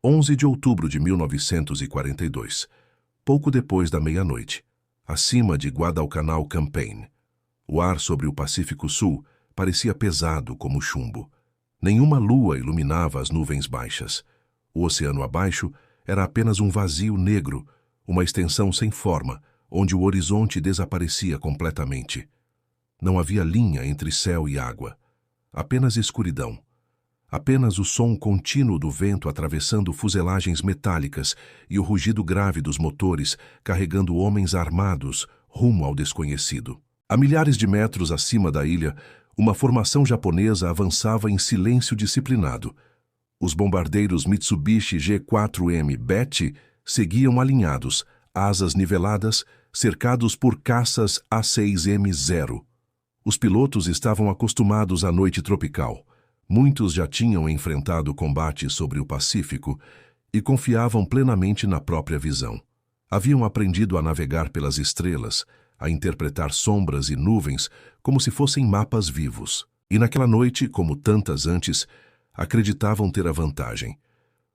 11 de outubro de 1942, pouco depois da meia-noite, acima de Guadalcanal Campaign. O ar sobre o Pacífico Sul parecia pesado como chumbo. Nenhuma lua iluminava as nuvens baixas. O oceano abaixo era apenas um vazio negro, uma extensão sem forma, onde o horizonte desaparecia completamente. Não havia linha entre céu e água. Apenas escuridão. Apenas o som contínuo do vento atravessando fuselagens metálicas e o rugido grave dos motores carregando homens armados rumo ao desconhecido. A milhares de metros acima da ilha, uma formação japonesa avançava em silêncio disciplinado. Os bombardeiros Mitsubishi G4M Betty seguiam alinhados, asas niveladas, cercados por caças A6M0. Os pilotos estavam acostumados à noite tropical. Muitos já tinham enfrentado combates sobre o Pacífico e confiavam plenamente na própria visão. Haviam aprendido a navegar pelas estrelas, a interpretar sombras e nuvens como se fossem mapas vivos. E naquela noite, como tantas antes, acreditavam ter a vantagem.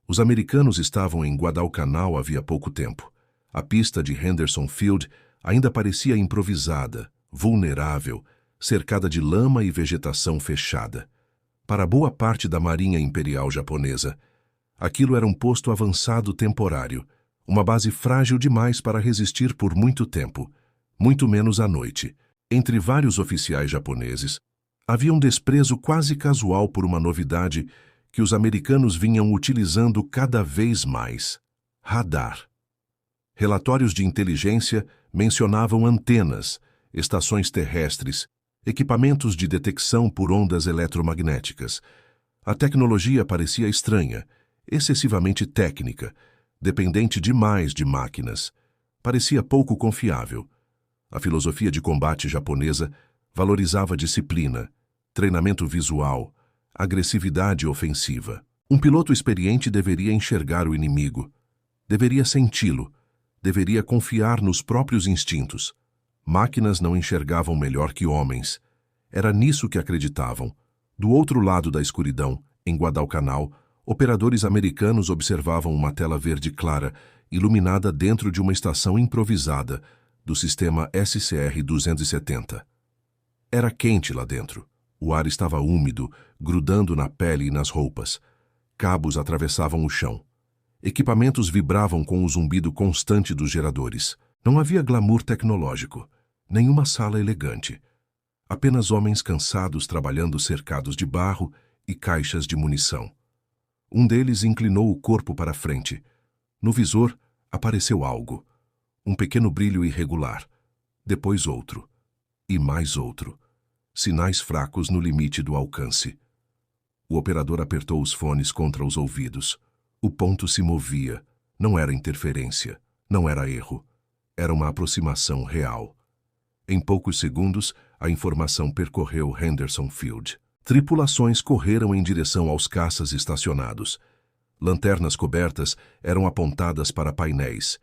Os americanos estavam em Guadalcanal havia pouco tempo. A pista de Henderson Field ainda parecia improvisada, vulnerável, cercada de lama e vegetação fechada. Para boa parte da Marinha Imperial Japonesa, aquilo era um posto avançado temporário, uma base frágil demais para resistir por muito tempo, muito menos à noite. Entre vários oficiais japoneses, havia um desprezo quase casual por uma novidade que os americanos vinham utilizando cada vez mais: radar. Relatórios de inteligência mencionavam antenas, estações terrestres, equipamentos de detecção por ondas eletromagnéticas. A tecnologia parecia estranha, excessivamente técnica, dependente demais de máquinas. Parecia pouco confiável. A filosofia de combate japonesa valorizava disciplina, treinamento visual, agressividade ofensiva. Um piloto experiente deveria enxergar o inimigo, deveria senti-lo, deveria confiar nos próprios instintos. Máquinas não enxergavam melhor que homens. Era nisso que acreditavam. Do outro lado da escuridão, em Guadalcanal, operadores americanos observavam uma tela verde clara, iluminada dentro de uma estação improvisada do sistema SCR-270. Era quente lá dentro. O ar estava úmido, grudando na pele e nas roupas. Cabos atravessavam o chão. Equipamentos vibravam com o zumbido constante dos geradores. Não havia glamour tecnológico, nenhuma sala elegante. Apenas homens cansados trabalhando cercados de barro e caixas de munição. Um deles inclinou o corpo para a frente. No visor apareceu algo. Um pequeno brilho irregular. Depois outro. E mais outro. Sinais fracos no limite do alcance. O operador apertou os fones contra os ouvidos. O ponto se movia. Não era interferência. Não era erro. Era uma aproximação real. Em poucos segundos, a informação percorreu Henderson Field. Tripulações correram em direção aos caças estacionados. Lanternas cobertas eram apontadas para painéis.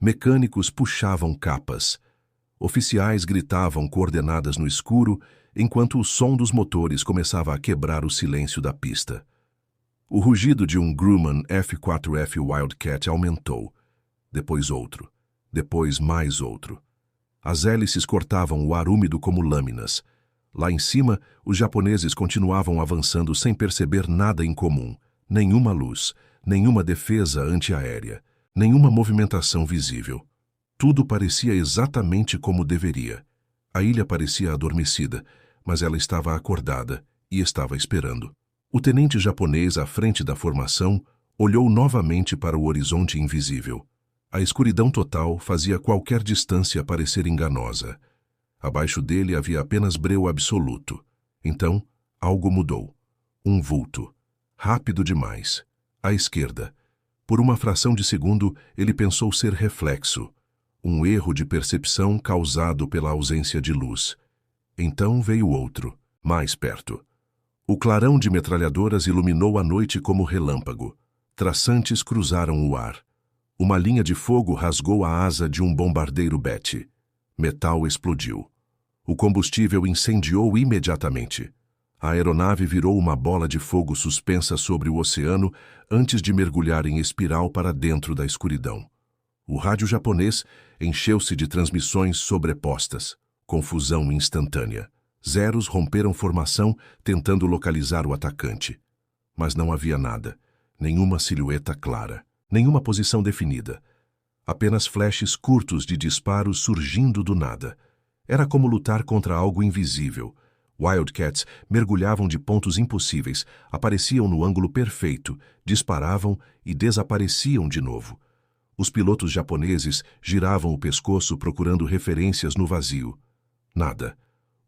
Mecânicos puxavam capas. Oficiais gritavam coordenadas no escuro, enquanto o som dos motores começava a quebrar o silêncio da pista. O rugido de um Grumman F4F Wildcat aumentou. Depois outro. Depois mais outro. As hélices cortavam o ar úmido como lâminas. Lá em cima, os japoneses continuavam avançando sem perceber nada em comum. Nenhuma luz, nenhuma defesa antiaérea, nenhuma movimentação visível. Tudo parecia exatamente como deveria. A ilha parecia adormecida, mas ela estava acordada e estava esperando. O tenente japonês à frente da formação olhou novamente para o horizonte invisível. A escuridão total fazia qualquer distância parecer enganosa. Abaixo dele havia apenas breu absoluto. Então, algo mudou. Um vulto. Rápido demais. À esquerda. Por uma fração de segundo, ele pensou ser reflexo. Um erro de percepção causado pela ausência de luz. Então veio outro, mais perto. O clarão de metralhadoras iluminou a noite como relâmpago. Traçantes cruzaram o ar. Uma linha de fogo rasgou a asa de um bombardeiro Betty. Metal explodiu. O combustível incendiou imediatamente. A aeronave virou uma bola de fogo suspensa sobre o oceano antes de mergulhar em espiral para dentro da escuridão. O rádio japonês encheu-se de transmissões sobrepostas. Confusão instantânea. Zeros romperam formação tentando localizar o atacante. Mas não havia nada. Nenhuma silhueta clara. Nenhuma posição definida. Apenas flashes curtos de disparos surgindo do nada. Era como lutar contra algo invisível. Wildcats mergulhavam de pontos impossíveis, apareciam no ângulo perfeito, disparavam e desapareciam de novo. Os pilotos japoneses giravam o pescoço procurando referências no vazio. Nada.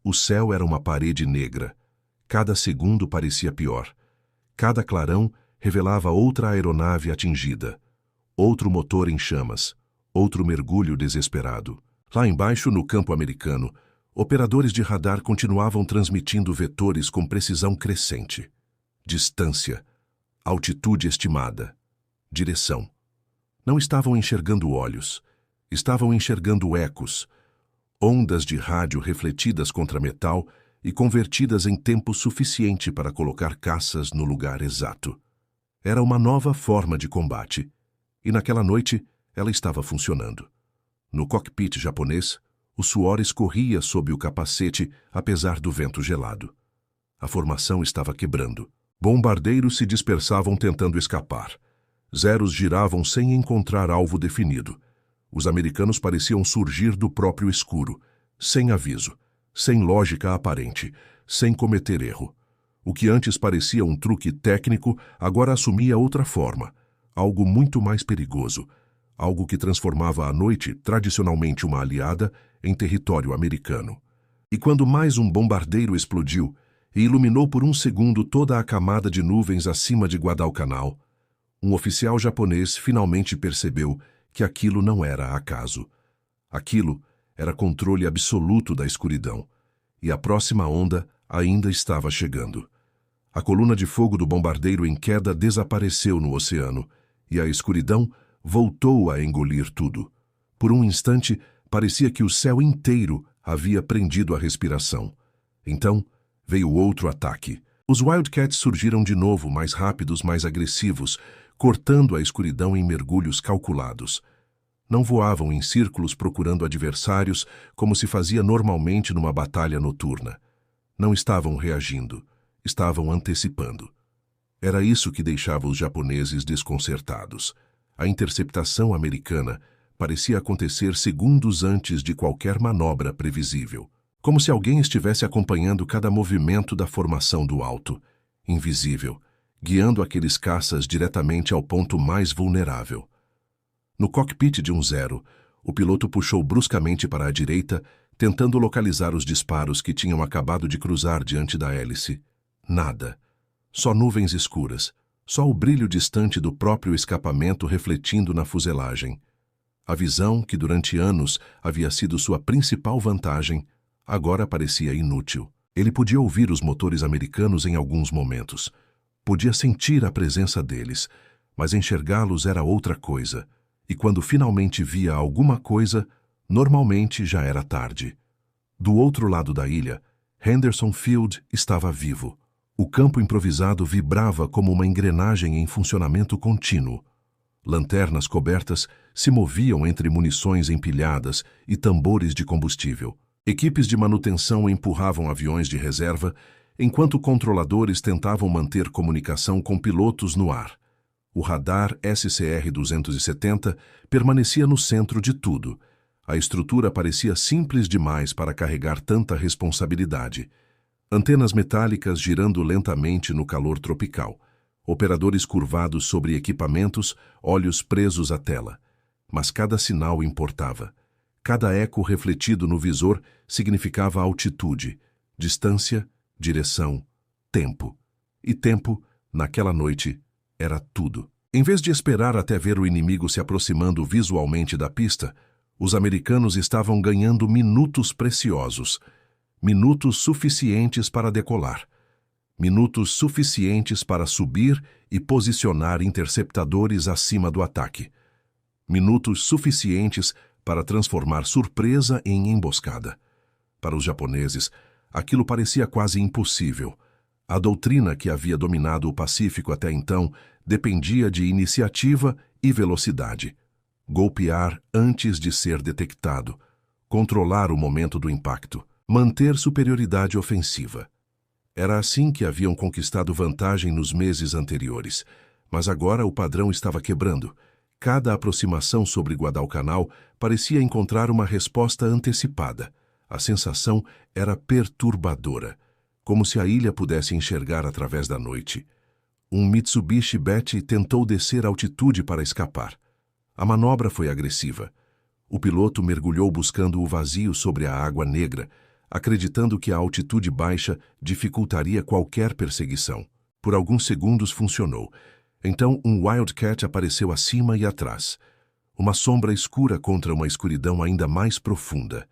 O céu era uma parede negra. Cada segundo parecia pior. Cada clarão revelava outra aeronave atingida. Outro motor em chamas. Outro mergulho desesperado. Lá embaixo, no campo americano, operadores de radar continuavam transmitindo vetores com precisão crescente. Distância. Altitude estimada. Direção. Não estavam enxergando olhos. Estavam enxergando ecos. Ondas de rádio refletidas contra metal e convertidas em tempo suficiente para colocar caças no lugar exato. Era uma nova forma de combate. E naquela noite, ela estava funcionando. No cockpit japonês, o suor escorria sob o capacete, apesar do vento gelado. A formação estava quebrando. Bombardeiros se dispersavam tentando escapar. Zeros giravam sem encontrar alvo definido. Os americanos pareciam surgir do próprio escuro, sem aviso, sem lógica aparente, sem cometer erro. O que antes parecia um truque técnico, agora assumia outra forma, algo muito mais perigoso, algo que transformava a noite, tradicionalmente uma aliada, em território americano. E quando mais um bombardeiro explodiu e iluminou por um segundo toda a camada de nuvens acima de Guadalcanal, um oficial japonês finalmente percebeu que aquilo não era acaso. Aquilo era controle absoluto da escuridão, e a próxima onda ainda estava chegando. A coluna de fogo do bombardeiro em queda desapareceu no oceano, e a escuridão voltou a engolir tudo. Por um instante, parecia que o céu inteiro havia prendido a respiração. Então, veio outro ataque. Os Wildcats surgiram de novo, mais rápidos, mais agressivos, cortando a escuridão em mergulhos calculados. Não voavam em círculos procurando adversários como se fazia normalmente numa batalha noturna. Não estavam reagindo, estavam antecipando. Era isso que deixava os japoneses desconcertados. A interceptação americana parecia acontecer segundos antes de qualquer manobra previsível, como se alguém estivesse acompanhando cada movimento da formação do alto, invisível, guiando aqueles caças diretamente ao ponto mais vulnerável. No cockpit de um Zero, o piloto puxou bruscamente para a direita, tentando localizar os disparos que tinham acabado de cruzar diante da hélice. Nada. Só nuvens escuras. Só o brilho distante do próprio escapamento refletindo na fuselagem. A visão, que durante anos havia sido sua principal vantagem, agora parecia inútil. Ele podia ouvir os motores americanos em alguns momentos. Podia sentir a presença deles, mas enxergá-los era outra coisa. E quando finalmente via alguma coisa, normalmente já era tarde. Do outro lado da ilha, Henderson Field estava vivo. O campo improvisado vibrava como uma engrenagem em funcionamento contínuo. Lanternas cobertas se moviam entre munições empilhadas e tambores de combustível. Equipes de manutenção empurravam aviões de reserva, enquanto controladores tentavam manter comunicação com pilotos no ar. O radar SCR-270 permanecia no centro de tudo. A estrutura parecia simples demais para carregar tanta responsabilidade. Antenas metálicas girando lentamente no calor tropical. Operadores curvados sobre equipamentos, olhos presos à tela. Mas cada sinal importava. Cada eco refletido no visor significava altitude, distância, direção, tempo. E tempo, naquela noite, era tudo. Em vez de esperar até ver o inimigo se aproximando visualmente da pista, os americanos estavam ganhando minutos preciosos. Minutos suficientes para decolar. Minutos suficientes para subir e posicionar interceptadores acima do ataque. Minutos suficientes para transformar surpresa em emboscada. Para os japoneses, aquilo parecia quase impossível. A doutrina que havia dominado o Pacífico até então dependia de iniciativa e velocidade. Golpear antes de ser detectado, controlar o momento do impacto, manter superioridade ofensiva. Era assim que haviam conquistado vantagem nos meses anteriores, mas agora o padrão estava quebrando. Cada aproximação sobre Guadalcanal parecia encontrar uma resposta antecipada. A sensação era perturbadora, como se a ilha pudesse enxergar através da noite. Um Mitsubishi Betty tentou descer altitude para escapar. A manobra foi agressiva. O piloto mergulhou buscando o vazio sobre a água negra, acreditando que a altitude baixa dificultaria qualquer perseguição. Por alguns segundos funcionou. Então um Wildcat apareceu acima e atrás. Uma sombra escura contra uma escuridão ainda mais profunda.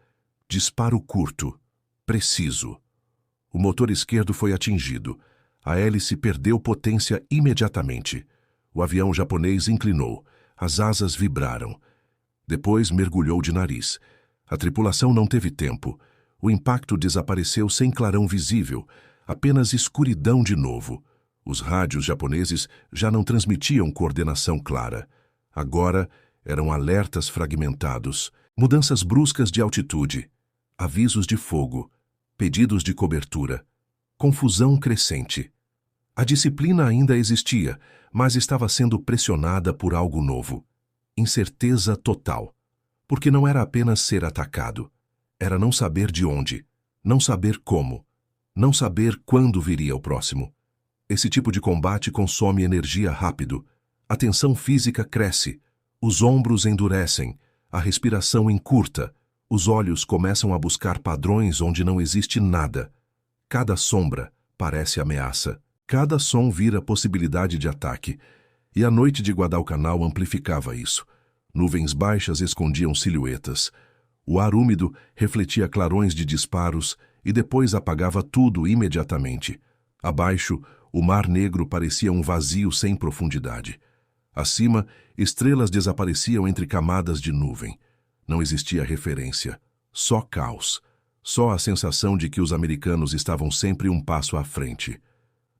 Disparo curto, preciso. O motor esquerdo foi atingido. A hélice perdeu potência imediatamente. O avião japonês inclinou. As asas vibraram. Depois mergulhou de nariz. A tripulação não teve tempo. O impacto desapareceu sem clarão visível, apenas escuridão de novo. Os rádios japoneses já não transmitiam coordenação clara. Agora eram alertas fragmentados, mudanças bruscas de altitude, avisos de fogo, pedidos de cobertura, confusão crescente. A disciplina ainda existia, mas estava sendo pressionada por algo novo. Incerteza total. Porque não era apenas ser atacado. Era não saber de onde, não saber como, não saber quando viria o próximo. Esse tipo de combate consome energia rápido. A tensão física cresce, os ombros endurecem, a respiração encurta, os olhos começam a buscar padrões onde não existe nada. Cada sombra parece ameaça, cada som vira possibilidade de ataque. E a noite de Guadalcanal amplificava isso. Nuvens baixas escondiam silhuetas. O ar úmido refletia clarões de disparos e depois apagava tudo imediatamente. Abaixo, o Mar Negro parecia um vazio sem profundidade. Acima, estrelas desapareciam entre camadas de nuvem. Não existia referência. Só caos. Só a sensação de que os americanos estavam sempre um passo à frente.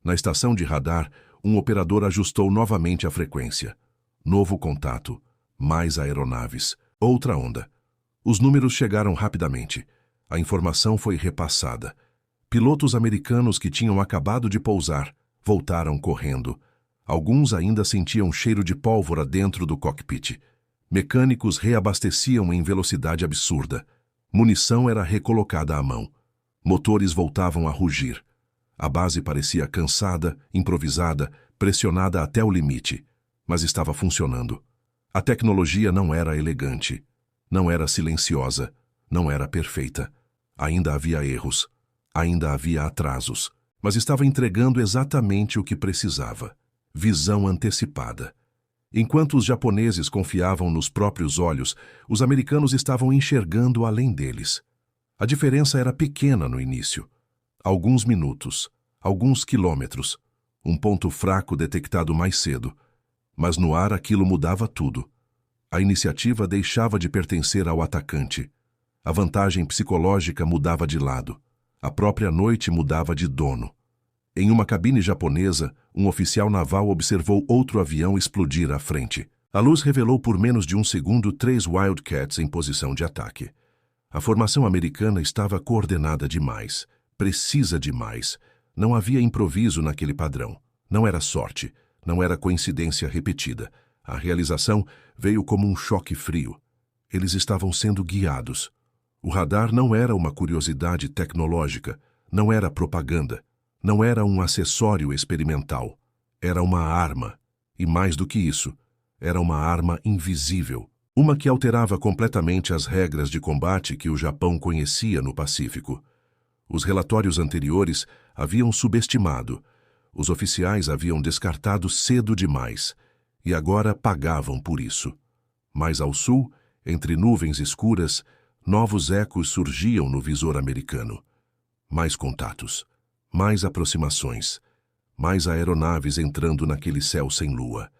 Na estação de radar, um operador ajustou novamente a frequência. Novo contato. Mais aeronaves. Outra onda. Os números chegaram rapidamente. A informação foi repassada. Pilotos americanos que tinham acabado de pousar voltaram correndo. Alguns ainda sentiam cheiro de pólvora dentro do cockpit. Mecânicos reabasteciam em velocidade absurda. Munição era recolocada à mão. Motores voltavam a rugir. A base parecia cansada, improvisada, pressionada até o limite, mas estava funcionando. A tecnologia não era elegante. Não era silenciosa, não era perfeita. Ainda havia erros, ainda havia atrasos, mas estava entregando exatamente o que precisava. Visão antecipada. Enquanto os japoneses confiavam nos próprios olhos, os americanos estavam enxergando além deles. A diferença era pequena no início. Alguns minutos, alguns quilômetros, um ponto fraco detectado mais cedo. Mas no ar aquilo mudava tudo. A iniciativa deixava de pertencer ao atacante. A vantagem psicológica mudava de lado. A própria noite mudava de dono. Em uma cabine japonesa, um oficial naval observou outro avião explodir à frente. A luz revelou por menos de um segundo 3 Wildcats em posição de ataque. A formação americana estava coordenada demais, precisa demais. Não havia improviso naquele padrão. Não era sorte, não era coincidência repetida. A realização veio como um choque frio. Eles estavam sendo guiados. O radar não era uma curiosidade tecnológica, não era propaganda, não era um acessório experimental. Era uma arma. E mais do que isso, era uma arma invisível. Uma que alterava completamente as regras de combate que o Japão conhecia no Pacífico. Os relatórios anteriores haviam subestimado. Os oficiais haviam descartado cedo demais. E agora pagavam por isso. Mais ao sul, entre nuvens escuras, novos ecos surgiam no visor americano. Mais contatos, mais aproximações, mais aeronaves entrando naquele céu sem lua.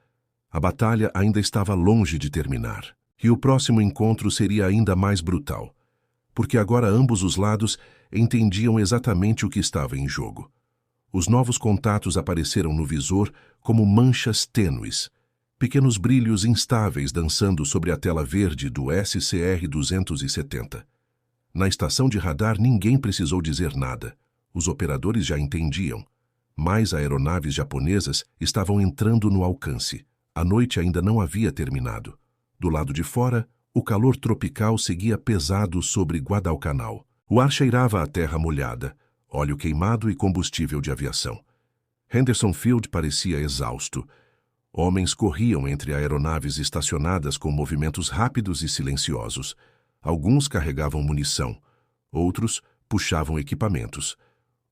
A batalha ainda estava longe de terminar, e o próximo encontro seria ainda mais brutal, porque agora ambos os lados entendiam exatamente o que estava em jogo. Os novos contatos apareceram no visor como manchas tênues, pequenos brilhos instáveis dançando sobre a tela verde do SCR-270. Na estação de radar ninguém precisou dizer nada. Os operadores já entendiam. Mais aeronaves japonesas estavam entrando no alcance. A noite ainda não havia terminado. Do lado de fora, o calor tropical seguia pesado sobre Guadalcanal. O ar cheirava a terra molhada, óleo queimado e combustível de aviação. Henderson Field parecia exausto. Homens corriam entre aeronaves estacionadas com movimentos rápidos e silenciosos. Alguns carregavam munição, outros puxavam equipamentos.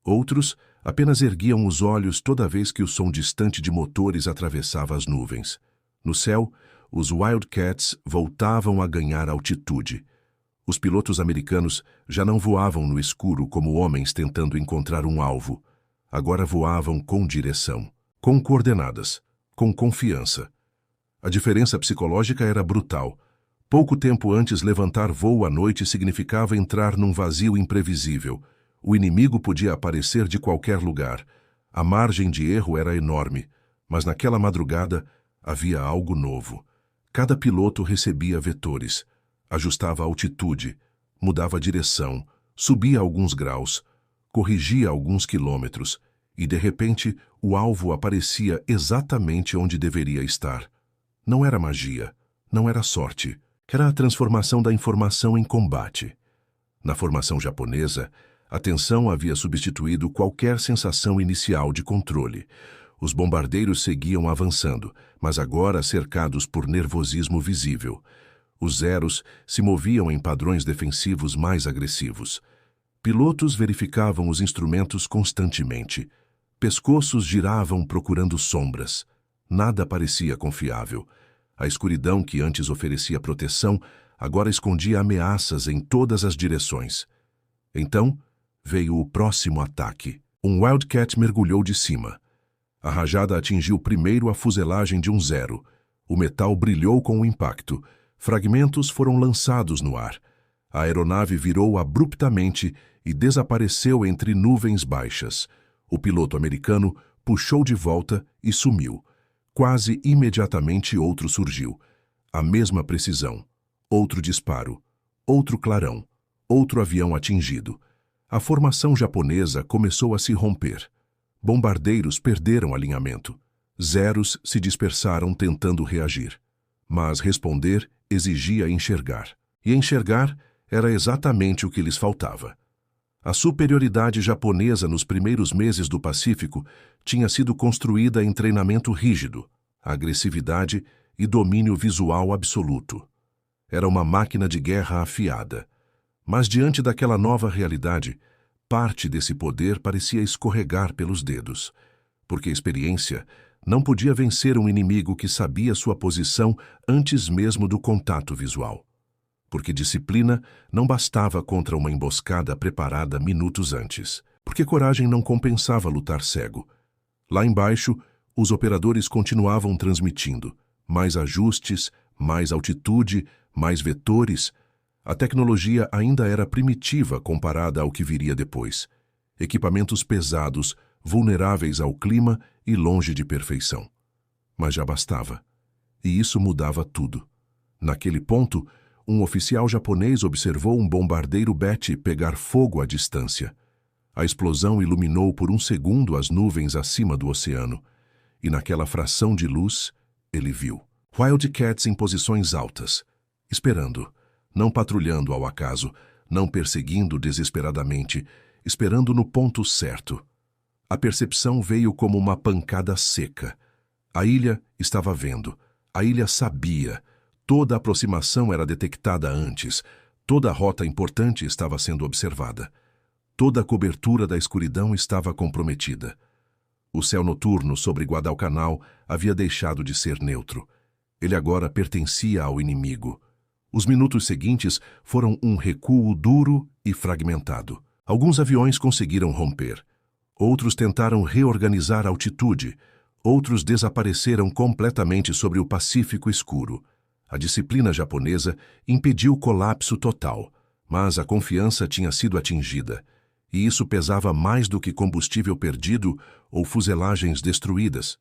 Outros apenas erguiam os olhos toda vez que o som distante de motores atravessava as nuvens. No céu, os Wildcats voltavam a ganhar altitude. Os pilotos americanos já não voavam no escuro como homens tentando encontrar um alvo. Agora voavam com direção, com coordenadas, com confiança. A diferença psicológica era brutal. Pouco tempo antes, levantar voo à noite significava entrar num vazio imprevisível. O inimigo podia aparecer de qualquer lugar. A margem de erro era enorme, mas naquela madrugada havia algo novo. Cada piloto recebia vetores, ajustava a altitude, mudava a direção, subia alguns graus, corrigia alguns quilômetros, e de repente o alvo aparecia exatamente onde deveria estar. Não era magia, não era sorte, era a transformação da informação em combate. Na formação japonesa, a tensão havia substituído qualquer sensação inicial de controle. Os bombardeiros seguiam avançando, mas agora cercados por nervosismo visível. Os Zeros se moviam em padrões defensivos mais agressivos. Pilotos verificavam os instrumentos constantemente. Pescoços giravam procurando sombras. Nada parecia confiável. A escuridão que antes oferecia proteção agora escondia ameaças em todas as direções. Então, veio o próximo ataque. Um Wildcat mergulhou de cima. A rajada atingiu primeiro a fuselagem de um Zero. O metal brilhou com o impacto. Fragmentos foram lançados no ar. A aeronave virou abruptamente e desapareceu entre nuvens baixas. O piloto americano puxou de volta e sumiu. Quase imediatamente outro surgiu. A mesma precisão. Outro disparo. Outro clarão. Outro avião atingido. A formação japonesa começou a se romper. Bombardeiros perderam alinhamento. Zeros se dispersaram tentando reagir. Mas responder exigia enxergar. E enxergar era exatamente o que lhes faltava. A superioridade japonesa nos primeiros meses do Pacífico tinha sido construída em treinamento rígido, agressividade e domínio visual absoluto. Era uma máquina de guerra afiada. Mas diante daquela nova realidade, parte desse poder parecia escorregar pelos dedos, porque a experiência não podia vencer um inimigo que sabia sua posição antes mesmo do contato visual. Porque disciplina não bastava contra uma emboscada preparada minutos antes. Porque coragem não compensava lutar cego. Lá embaixo, os operadores continuavam transmitindo. Mais ajustes, mais altitude, mais vetores. A tecnologia ainda era primitiva comparada ao que viria depois. Equipamentos pesados, vulneráveis ao clima e longe de perfeição. Mas já bastava. E isso mudava tudo. Naquele ponto, um oficial japonês observou um bombardeiro Betty pegar fogo à distância. A explosão iluminou por um segundo as nuvens acima do oceano. E naquela fração de luz, ele viu Wildcats em posições altas, esperando, não patrulhando ao acaso, não perseguindo desesperadamente, esperando no ponto certo. A percepção veio como uma pancada seca. A ilha estava vendo. A ilha sabia. Toda aproximação era detectada antes. Toda rota importante estava sendo observada. Toda a cobertura da escuridão estava comprometida. O céu noturno sobre Guadalcanal havia deixado de ser neutro. Ele agora pertencia ao inimigo. Os minutos seguintes foram um recuo duro e fragmentado. Alguns aviões conseguiram romper. Outros tentaram reorganizar a altitude. Outros desapareceram completamente sobre o Pacífico escuro. A disciplina japonesa impediu o colapso total, mas a confiança tinha sido atingida. E isso pesava mais do que combustível perdido ou fuselagens destruídas.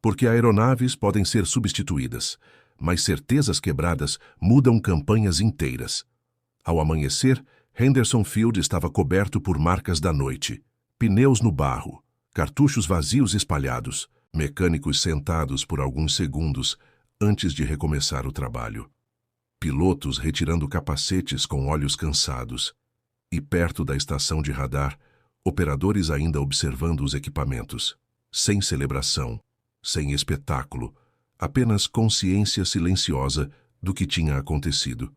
Porque aeronaves podem ser substituídas, mas certezas quebradas mudam campanhas inteiras. Ao amanhecer, Henderson Field estava coberto por marcas da noite, pneus no barro, cartuchos vazios espalhados, mecânicos sentados por alguns segundos antes de recomeçar o trabalho. Pilotos retirando capacetes com olhos cansados. E perto da estação de radar, operadores ainda observando os equipamentos. Sem celebração, sem espetáculo, apenas consciência silenciosa do que tinha acontecido.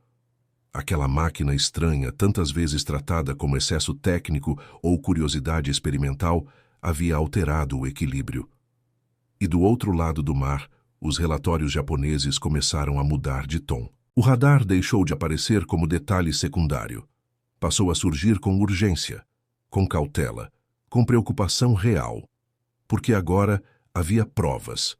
Aquela máquina estranha, tantas vezes tratada como excesso técnico ou curiosidade experimental, havia alterado o equilíbrio. E do outro lado do mar, os relatórios japoneses começaram a mudar de tom. O radar deixou de aparecer como detalhe secundário. Passou a surgir com urgência, com cautela, com preocupação real. Porque agora havia provas.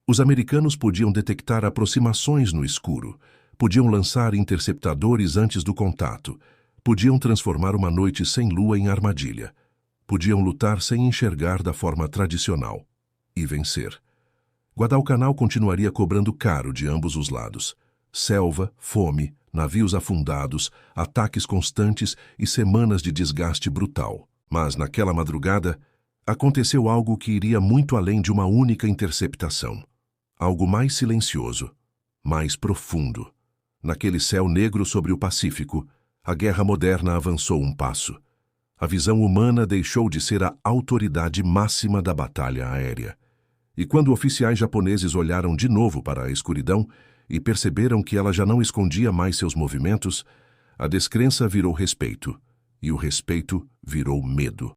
Os americanos podiam detectar aproximações no escuro, podiam lançar interceptadores antes do contato, podiam transformar uma noite sem lua em armadilha, podiam lutar sem enxergar da forma tradicional e vencer. Guadalcanal continuaria cobrando caro de ambos os lados. Selva, fome, navios afundados, ataques constantes e semanas de desgaste brutal. Mas, naquela madrugada, aconteceu algo que iria muito além de uma única interceptação. Algo mais silencioso, mais profundo. Naquele céu negro sobre o Pacífico, a guerra moderna avançou um passo. A visão humana deixou de ser a autoridade máxima da batalha aérea. E quando oficiais japoneses olharam de novo para a escuridão e perceberam que ela já não escondia mais seus movimentos, a descrença virou respeito, e o respeito virou medo.